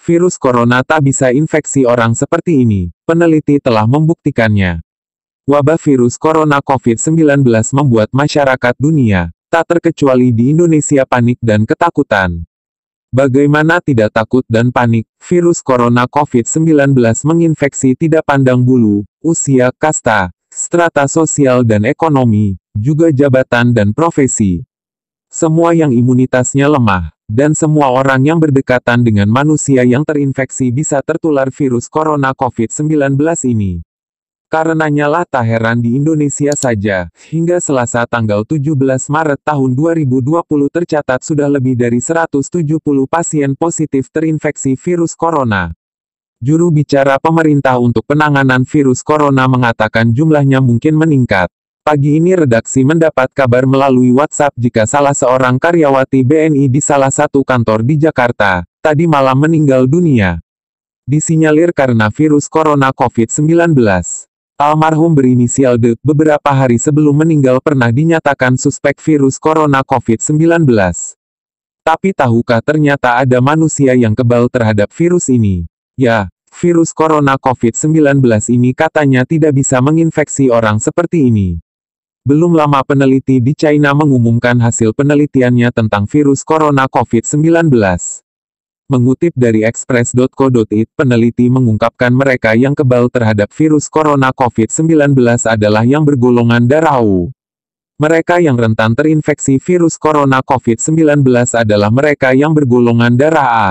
Virus corona tak bisa infeksi orang seperti ini. Peneliti telah membuktikannya. Wabah virus corona COVID-19 membuat masyarakat dunia, tak terkecuali di Indonesia, panik dan ketakutan. Bagaimana tidak takut dan panik? Virus corona COVID-19 menginfeksi tidak pandang bulu, usia, kasta, strata sosial dan ekonomi, juga jabatan dan profesi. Semua yang imunitasnya lemah, dan semua orang yang berdekatan dengan manusia yang terinfeksi bisa tertular virus corona COVID-19 ini. Karenanya lah tak heran di Indonesia saja, hingga Selasa tanggal 17 Maret tahun 2020 tercatat sudah lebih dari 170 pasien positif terinfeksi virus corona. Juru bicara pemerintah untuk penanganan virus corona mengatakan jumlahnya mungkin meningkat. Pagi ini redaksi mendapat kabar melalui WhatsApp jika salah seorang karyawati BNI di salah satu kantor di Jakarta, tadi malam meninggal dunia. Disinyalir karena virus corona COVID-19. Almarhum berinisial D, beberapa hari sebelum meninggal pernah dinyatakan suspek virus corona COVID-19. Tapi tahukah ternyata ada manusia yang kebal terhadap virus ini? Ya, virus corona COVID-19 ini katanya tidak bisa menginfeksi orang seperti ini. Belum lama peneliti di China mengumumkan hasil penelitiannya tentang virus corona COVID-19. Mengutip dari express.co.id, peneliti mengungkapkan mereka yang kebal terhadap virus corona COVID-19 adalah yang bergolongan darah O. Mereka yang rentan terinfeksi virus corona COVID-19 adalah mereka yang bergolongan darah A.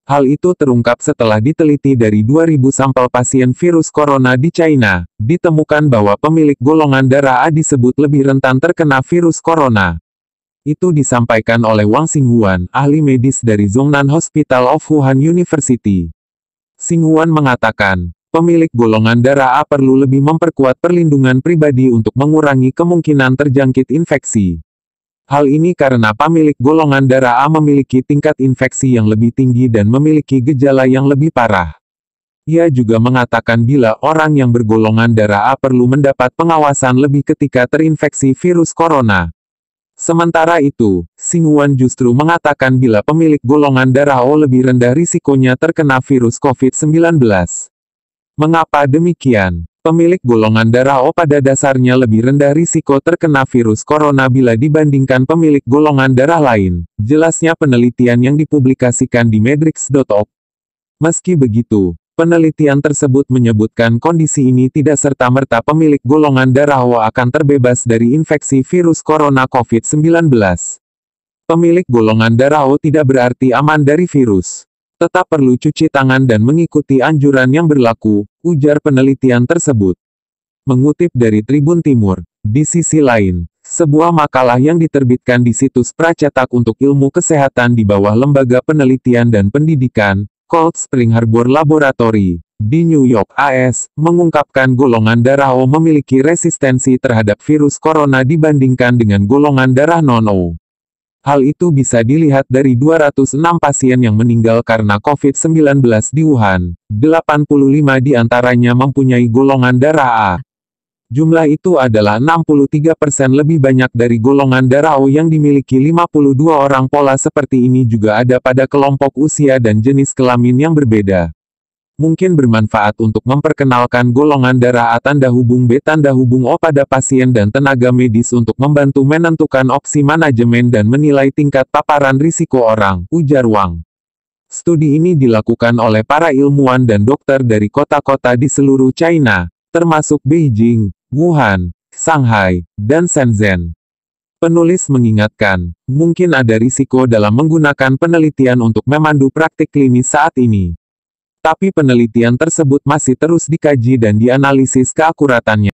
Hal itu terungkap setelah diteliti dari 2.000 sampel pasien virus corona di China. Ditemukan bahwa pemilik golongan darah A disebut lebih rentan terkena virus corona. Itu disampaikan oleh Wang Xinghuan, ahli medis dari Zhongnan Hospital of Wuhan University. Xinghuan mengatakan, pemilik golongan darah A perlu lebih memperkuat perlindungan pribadi untuk mengurangi kemungkinan terjangkit infeksi. Hal ini karena pemilik golongan darah A memiliki tingkat infeksi yang lebih tinggi dan memiliki gejala yang lebih parah. Ia juga mengatakan bila orang yang bergolongan darah A perlu mendapat pengawasan lebih ketika terinfeksi virus corona. Sementara itu, Xinghuan justru mengatakan bila pemilik golongan darah O lebih rendah risikonya terkena virus COVID-19. Mengapa demikian? Pemilik golongan darah O pada dasarnya lebih rendah risiko terkena virus corona bila dibandingkan pemilik golongan darah lain, jelasnya penelitian yang dipublikasikan di Medrix.org. Meski begitu, penelitian tersebut menyebutkan kondisi ini tidak serta-merta pemilik golongan darah O akan terbebas dari infeksi virus corona COVID-19. Pemilik golongan darah O tidak berarti aman dari virus. Tetap perlu cuci tangan dan mengikuti anjuran yang berlaku, ujar penelitian tersebut. Mengutip dari Tribun Timur, di sisi lain, sebuah makalah yang diterbitkan di situs pracetak untuk ilmu kesehatan di bawah Lembaga Penelitian dan Pendidikan, Cold Spring Harbor Laboratory, di New York, AS, mengungkapkan golongan darah O memiliki resistensi terhadap virus corona dibandingkan dengan golongan darah non-O. Hal itu bisa dilihat dari 206 pasien yang meninggal karena COVID-19 di Wuhan, 85 diantaranya mempunyai golongan darah A. Jumlah itu adalah 63% lebih banyak dari golongan darah O yang dimiliki 52 orang. Pola seperti ini juga ada pada kelompok usia dan jenis kelamin yang berbeda. Mungkin bermanfaat untuk memperkenalkan golongan darah A tanda hubung B tanda hubung O pada pasien dan tenaga medis untuk membantu menentukan opsi manajemen dan menilai tingkat paparan risiko orang, ujar Wang. Studi ini dilakukan oleh para ilmuwan dan dokter dari kota-kota di seluruh China, termasuk Beijing, Wuhan, Shanghai, dan Shenzhen. Penulis mengingatkan, mungkin ada risiko dalam menggunakan penelitian untuk memandu praktik klinis saat ini. Tapi penelitian tersebut masih terus dikaji dan dianalisis keakuratannya.